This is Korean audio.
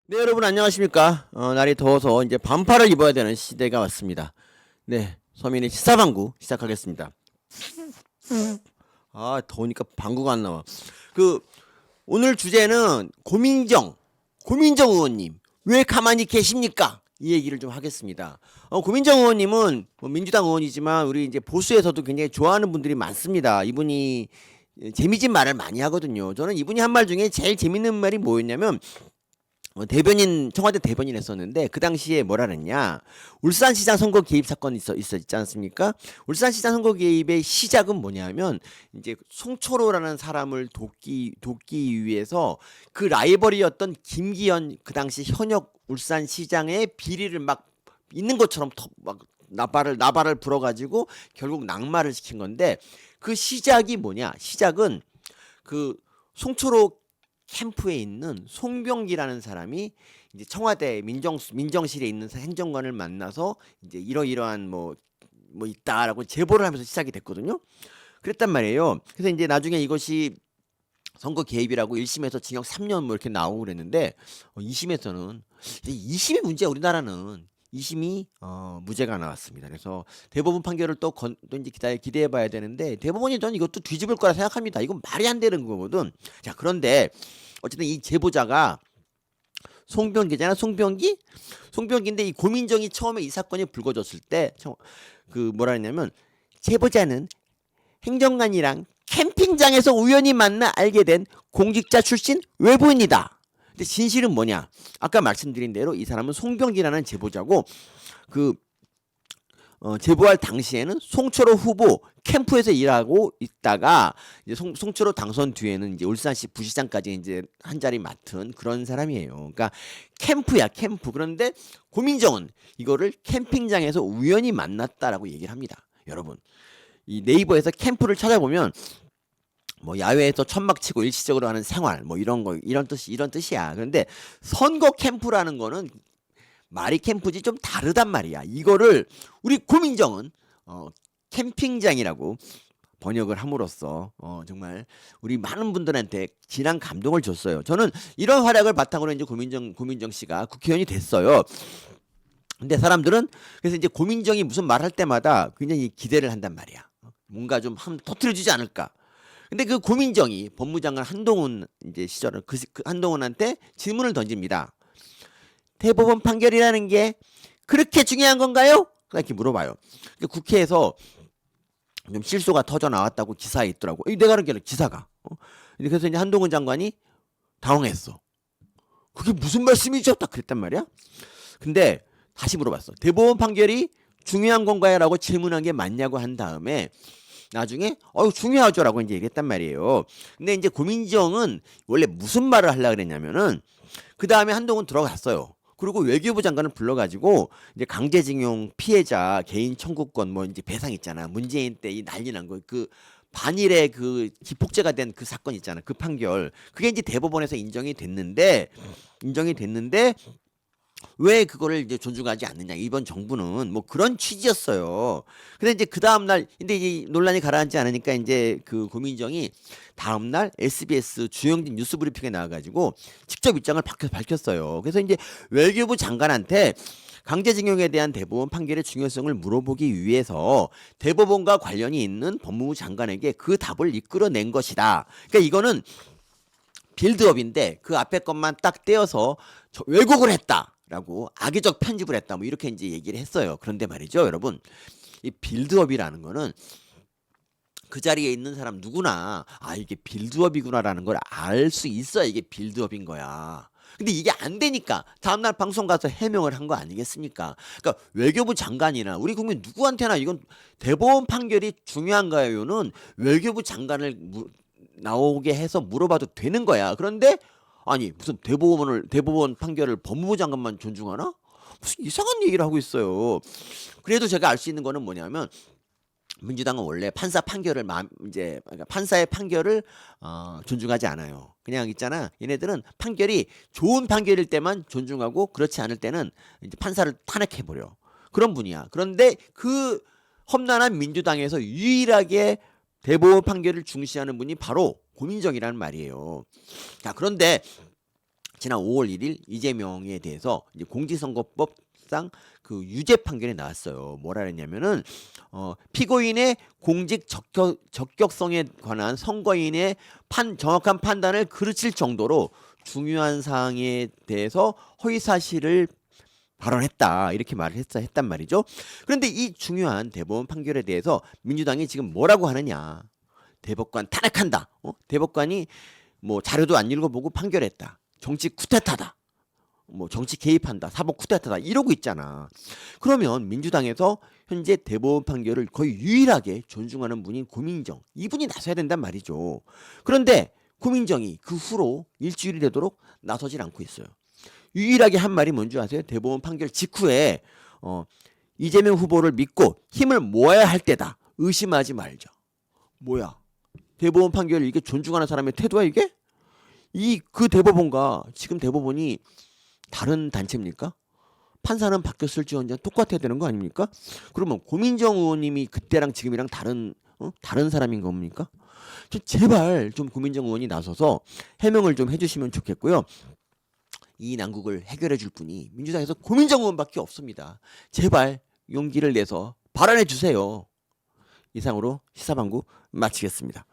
네, 여러분 안녕하십니까? 날이 더워서 이제 반팔을 입어야 되는 시대가 왔습니다. 네, 서민의 시사방구 시작하겠습니다. 아, 더우니까 방구가 안 나와. 그 오늘 주제는 고민정 의원님 왜 가만히 계십니까? 이 얘기를 좀 하겠습니다. 고민정 의원님은 뭐 민주당 의원이지만 우리 이제 보수에서도 굉장히 좋아하는 분들이 많습니다. 이분이 재미진 말을 많이 하거든요. 저는 이분이 한 말 중에 제일 재밌는 말이 뭐였냐면 청와대 대변인 했었는데 그 당시에 뭐라 그랬냐. 울산시장 선거 개입 사건이 있었지 않습니까? 울산시장 선거 개입의 시작은 뭐냐면 이제 송철호라는 사람을 돕기 위해서 그 라이벌이었던 김기현 그 당시 현역 울산시장의 비리를 막 있는 것처럼 막 나발을 불어가지고 결국 낙마를 시킨 건데 그 시작이 뭐냐? 시작은 그 송철호 캠프에 있는 송병기라는 사람이 이제 청와대 민정실에 있는 행정관을 만나서 이제 이러이러한 뭐 있다라고 제보를 하면서 시작이 됐거든요. 그랬단 말이에요. 그래서 이제 나중에 이것이 선거 개입이라고 1심에서 징역 3년 뭐 이렇게 나오고 그랬는데 2심에서는 2심의 문제야. 우리나라는 2심이 무죄가 나왔습니다. 그래서 대법원 판결을 또 이제 기대해 봐야 되는데 대법원이 저는 이것도 뒤집을 거라 생각합니다. 이건 말이 안 되는 거거든. 자, 그런데 어쨌든 이 제보자가 송병기잖아. 송병기인데 이 고민정이 처음에 이 사건이 불거졌을 때 그 뭐라 했냐면 제보자는 행정관이랑 캠핑장에서 우연히 만나 알게 된 공직자 출신 외부인이다. 근데 진실은 뭐냐? 아까 말씀드린 대로 이 사람은 송병기라는 제보자고 그 제보할 당시에는 송철호 후보 캠프에서 일하고 있다가 이제 송철호 당선 뒤에는 이제 울산시 부시장까지 이제 한 자리 맡은 그런 사람이에요. 그러니까 캠프야, 캠프. 그런데 고민정은 이거를 캠핑장에서 우연히 만났다라고 얘기를 합니다. 여러분, 이 네이버에서 캠프를 찾아보면 뭐 야외에서 천막 치고 일시적으로 하는 생활 뭐 이런 뜻이야. 그런데 선거 캠프라는 거는 말이 캠프지 좀 다르단 말이야. 이거를 우리 고민정은 캠핑장이라고 번역을 함으로써 정말 우리 많은 분들한테 진한 감동을 줬어요. 저는 이런 활약을 바탕으로 이제 고민정 씨가 국회의원이 됐어요. 근데 사람들은 그래서 이제 고민정이 무슨 말할 때마다 굉장히 기대를 한단 말이야. 뭔가 좀 터트려주지 않을까. 근데 그 고민정이 법무장관 한동훈 이제 시절을 그 한동훈한테 질문을 던집니다. 대법원 판결이라는 게 그렇게 중요한 건가요? 이렇게 물어봐요. 국회에서 좀 실소가 터져 나왔다고 기사에 있더라고. 내가 알은 게 아니라 기사가. 그래서 이제 한동훈 장관이 당황했어. 그게 무슨 말씀이죠? 딱 그랬단 말이야. 근데 다시 물어봤어. 대법원 판결이 중요한 건가요? 라고 질문한 게 맞냐고 한 다음에 나중에 중요하죠라고 이제 얘기했단 말이에요. 근데 이제 고민정은 원래 무슨 말을 하려고 그랬냐면은 그 다음에 한동훈 들어갔어요. 그리고 외교부 장관을 불러가지고 이제 강제징용 피해자 개인 청구권 뭐 이제 배상 있잖아. 문재인 때 이 난리 난 거 그 반일의 그 기폭제가 된 그 사건 있잖아. 그 판결 그게 이제 대법원에서 인정이 됐는데 왜 그거를 이제 존중하지 않느냐. 이번 정부는 뭐 그런 취지였어요. 근데 이제 그 다음 날 근데 이 논란이 가라앉지 않으니까 이제 그 고민정이 다음 날 SBS 주영진 뉴스 브리핑에 나와가지고 직접 입장을 밝혔어요. 그래서 이제 외교부 장관한테 강제징용에 대한 대법원 판결의 중요성을 물어보기 위해서 대법원과 관련이 있는 법무부 장관에게 그 답을 이끌어낸 것이다. 그러니까 이거는 빌드업인데 그 앞에 것만 딱 떼어서 왜곡을 했다라고 악의적 편집을 했다 뭐 이렇게 이제 얘기를 했어요. 그런데 말이죠, 여러분. 이 빌드업이라는 거는 그 자리에 있는 사람 누구나 이게 빌드업이구나라는 걸 알 수 있어야 이게 빌드업인 거야. 근데 이게 안 되니까 다음날 방송 가서 해명을 한 거 아니겠습니까? 그러니까 외교부 장관이나 우리 국민 누구한테나 이건 대법원 판결이 중요한가요는 외교부 장관을 나오게 해서 물어봐도 되는 거야. 그런데 아니 무슨 대법원 판결을 법무부 장관만 존중하나? 무슨 이상한 얘기를 하고 있어요. 그래도 제가 알 수 있는 거는 뭐냐면 민주당은 원래 그러니까 판사의 판결을 존중하지 않아요. 그냥 있잖아. 얘네들은 판결이 좋은 판결일 때만 존중하고 그렇지 않을 때는 이제 판사를 탄핵해 버려. 그런 분이야. 그런데 그 험난한 민주당에서 유일하게 대법원 판결을 중시하는 분이 바로 고민정이라는 말이에요. 자, 그런데 지난 5월 1일 이재명에 대해서 이제 공직선거법상 그 유죄 판결이 나왔어요. 뭐라 그랬냐면은 피고인의 공직 적격성에 관한 선거인의 정확한 판단을 그르칠 정도로 중요한 사항에 대해서 허위 사실을 발언했다 이렇게 말을 했단 말이죠. 그런데 이 중요한 대법원 판결에 대해서 민주당이 지금 뭐라고 하느냐? 대법관 탄핵한다. 대법관이 뭐 자료도 안 읽어보고 판결했다. 정치 쿠데타다. 뭐 정치 개입한다. 사법 쿠데타다. 이러고 있잖아. 그러면 민주당에서 현재 대법원 판결을 거의 유일하게 존중하는 분인 고민정 이분이 나서야 된단 말이죠. 그런데 고민정이 그 후로 일주일이 되도록 나서질 않고 있어요. 유일하게 한 말이 뭔지 아세요? 대법원 판결 직후에 이재명 후보를 믿고 힘을 모아야 할 때다. 의심하지 말자. 뭐야? 대법원 판결을 이게 존중하는 사람의 태도야 이게? 그 대법원과 지금 대법원이 다른 단체입니까? 판사는 바뀌었을지언정 똑같아야 되는 거 아닙니까? 그러면 고민정 의원님이 그때랑 지금이랑 다른 사람인 겁니까? 제발 좀 고민정 의원이 나서서 해명을 좀 해주시면 좋겠고요. 이 난국을 해결해 줄 분이 민주당에서 고민정 의원밖에 없습니다. 제발 용기를 내서 발언해 주세요. 이상으로 시사방구 마치겠습니다.